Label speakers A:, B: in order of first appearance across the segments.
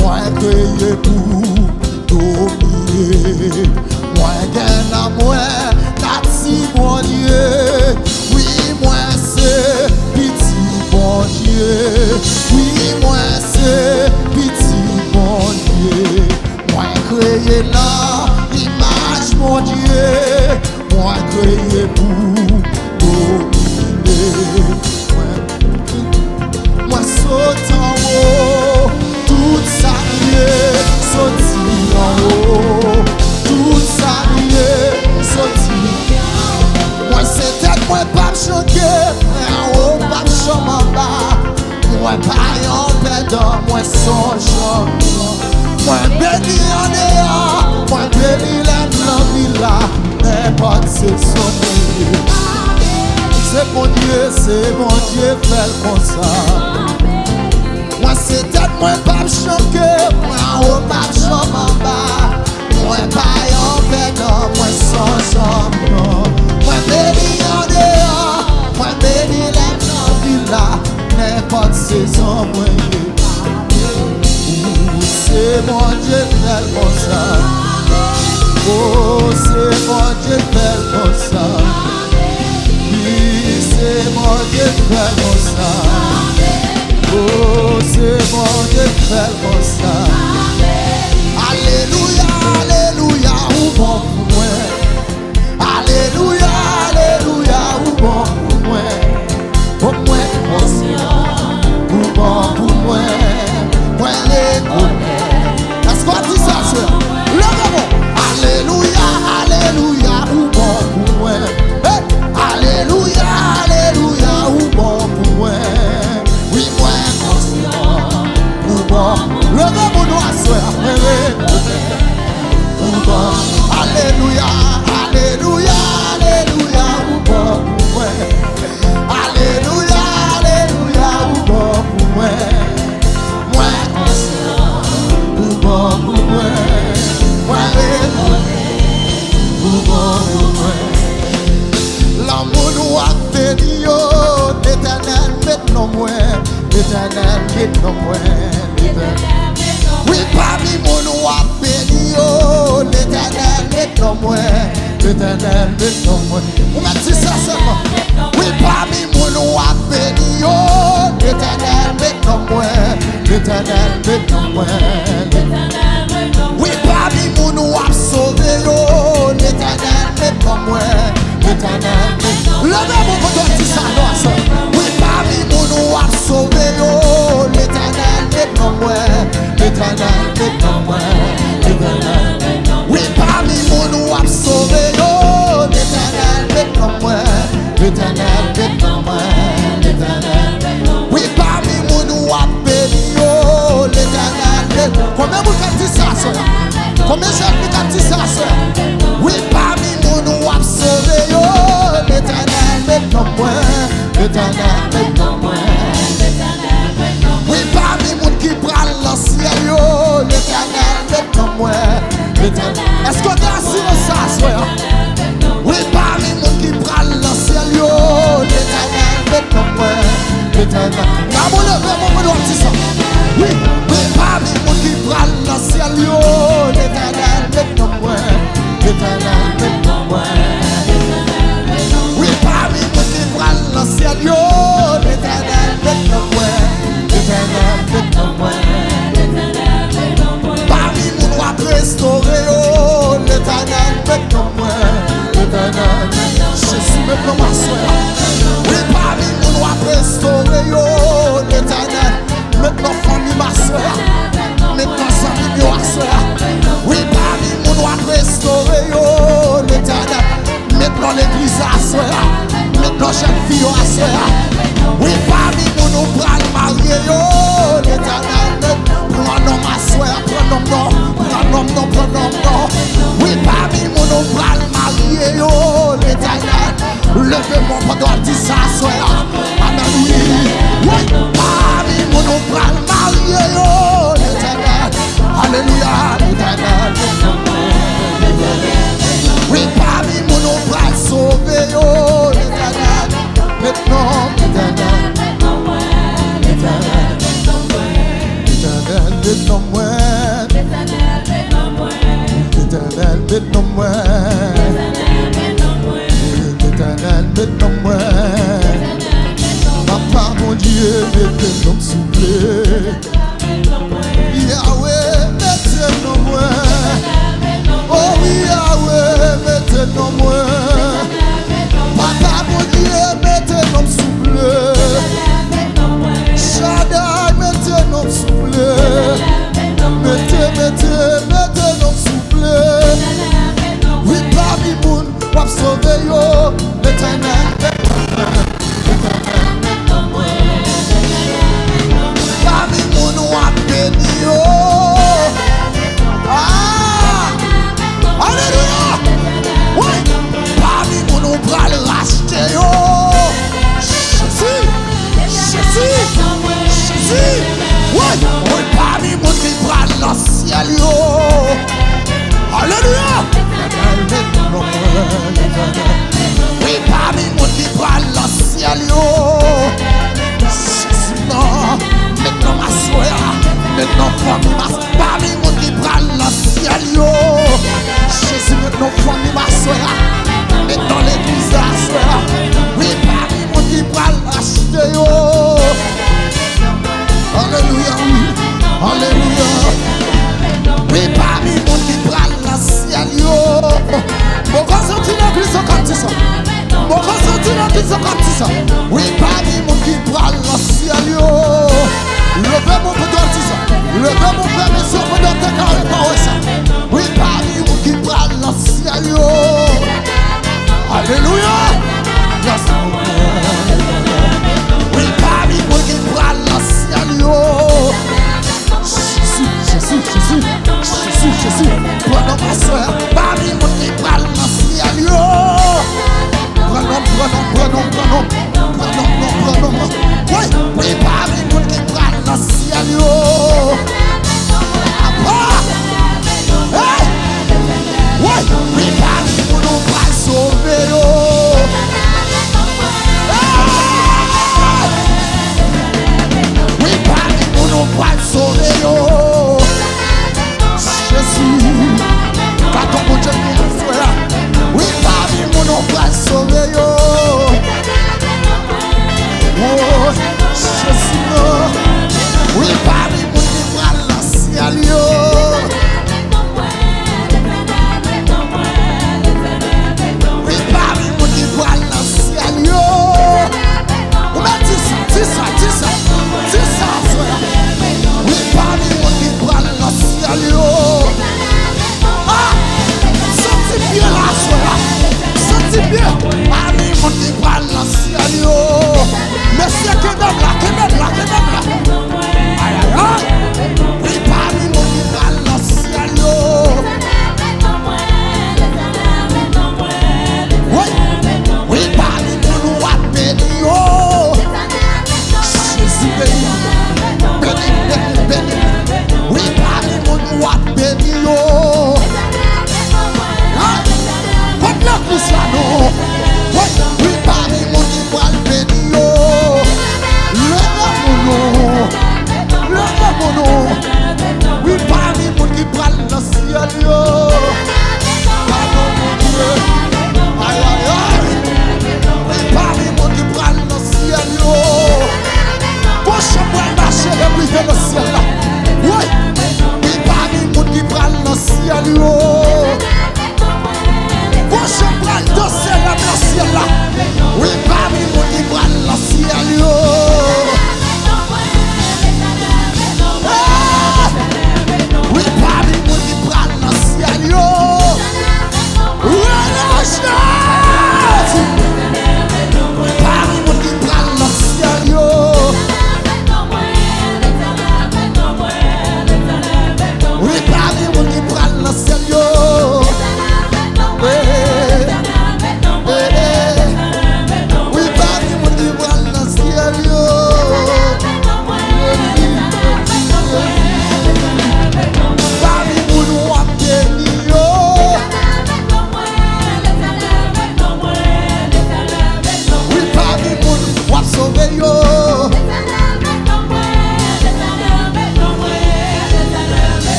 A: moi créé pour dominer. Moi gagne à moi, nati mon Dieu. Oui, moi c'est petit bon Dieu. Oui, moi c'est petit bon Dieu. Moi créé là, image mon Dieu. Moi créé pour dominer. Moi saute en haut, tout ça lié, sauti en haut, tout ça lié, sauti. Moi c'est tête, moi pas choqué, en haut pas chôme en bas. Moi pas en perdant, moi son champion. Moi béni en dehors, moi béni la là, n'importe c'est son Dieu. C'est mon Dieu fait comme ça. Moi c'est tête, moi pas choqué, moi en haut pas chôme en bas. Moi pas en perdant, moi sans champion. Moi béni en dehors, moi béni la là, n'importe saison moi. C'est mon Dieu fait comme ça. Oh, c'est mon Dieu fait comme ça. Oui, c'est mon Dieu fait comme ça. Oh, c'est mon Dieu fait comme ça. Alléluia, alléluia, ou bon pour moi. Alléluia, alléluia, ou bon pour moi. Pour moi, ou bon pour moi. Moi, les connais. Est-ce qu'on dit ça, sœur? Alléluia, alléluia, ou bon pour moi. Hey! Alléluia, alléluia, ou bon pour moi. Oui, moi, conscient, ou bon. Levez mon doigt, sœur. Ou bon. Alléluia, alléluia, alléluia, ou bon pour moi. Alléluia, alléluia, ou bon pour moi. Moi, conscient, ou bon pour moi. L'amour nous a béni, l'Éternel maintenant moi, l'Éternel maintenant moi, oui, parmi mon nous a béni, l'Éternel maintenant moi, l'Éternel maintenant moi. On m'a dit ça seulement. Oui, parmi mon nous a béni, l'Éternel maintenant moi, l'Éternel maintenant moi. Oui, parmi mon nous a sauvé, l'Éternel maintenant moi, l'Éternel maintenant moi. Levez mon côté, dit ça, non, oui, parmi mon nous a sauvé, l'Éternel maintenant moi, l'Éternel maintenant moi, l'Éternel maintenant moi. Oui, parmi mon nous a sauvé, l'Éternel maintenant moi, l'Éternel maintenant moi, l'Éternel maintenant moi. Oui, parmi mon nous a béni, l'Éternel maintenant moi. Combien vous avez dit ça, sœur? Combien j'ai dit ça, sœur? Oui, parmi nous nous a sauvé, l'Éternel maintenant moi, l'Éternel non moi. L'éternel met non moi. L'éternel met non moi. Papa mon Dieu, mettez non souple. Yahweh, mettez non moi. Oh oui, Yahweh, mettez non moi. Papa mon Dieu, mettez non souple. Shaddai, mettez non souple. Mettez non souple. Oui, parmi moun, wap sauve yo. L'éternel, parmi moun wap béni yo. Ah, alléluia. Oui, parmi moun ou pral racheter yo. Jésus, oui, oui, parmi moun qui pral dans ciel yo. Alléluia. Oui, parmi moun qui pral dans ciel yo. Jésus non, maintenant ma soeur, maintenant famille ma soeur. Parmi moun qui pral dans ciel yo. Jésus maintenant famille ma soeur, maintenant l'église la soeur. Oui, parmi moun qui pral acheter yo. Alléluia, oui, alléluia. Oui, parmi moun qui pral dans ciel yo. Bon, quand sorti dans l'église comme ça. Bon, quand sorti dans l'église comme ça. Oui, parmi moun qui pral dans ciel yo. Levez mon peu d'artiste. Levez mon frère, mes soeurs, mon docteur, carré par ça. Oui, parmi moun qui pral dans ciel yo. Alléluia. Oui, parmi moun qui pral dans ciel yo. Jésus, prenons ma soeur, parmi moun qui pral dans ciel yo. Prenons. Oui, parmi moun qui pral dans ciel yo. Hey! Oui, parmi moun ou pral sauver yo. Oui, parmi moun ou pral sauver yo. Jésus.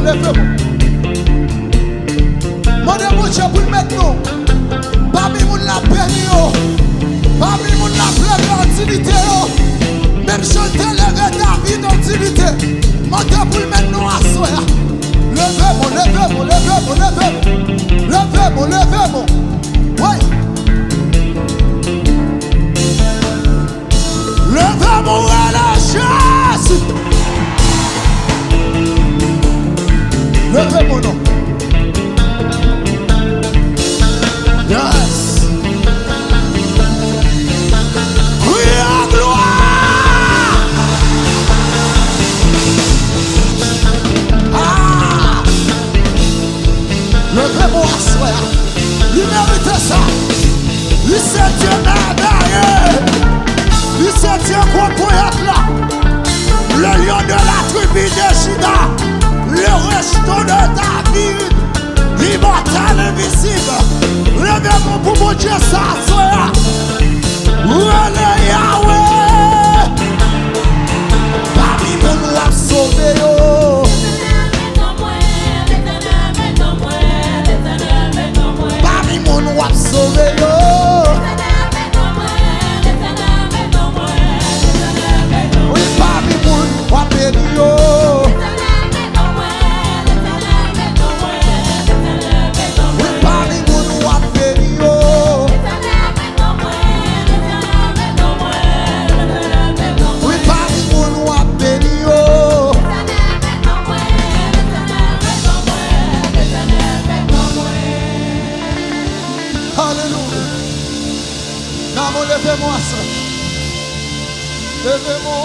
A: levez-moi. Demandez mon Dieu pour le mettre nous. Parmi nous la béni, parmi nous la pleine d'utilité. Même chanter lever David d'utilité. Demandez pour le mettre nous à soi. Levez-moi, levez-moi, levez-moi, levez-moi. Levez-moi, levez-moi. Oui. Levez-moi à la chasse. Levez-moi non. Yes. Oui, à gloire. Ah. Levez-moi à soi. Il mérite ça. Il s'est Dieu merveilleux. Il s'est Dieu contre là. Le lion de la tribu de Juda. Le resto de David. Immortel invisible. Levez-moi pour mon Dieu ça soit. Ouele Yahweh. Parmi mon nous a sauvé. Parmi mon nous a sauvé. Oui, parmi mon nous a béni. Levez-moi ça. Levez-moi,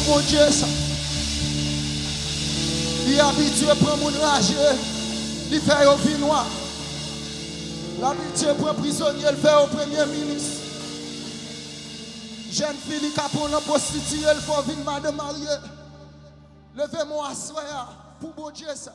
A: mon Dieu ça. Il est habitué à prendre mon rage. Il fait au vie noir. L'habitué pour un prisonnier, il fait au premier ministre. Jeune fille qui a pour la prostituée, il faut venir de marier. Levez-moi ça pour mon Dieu ça.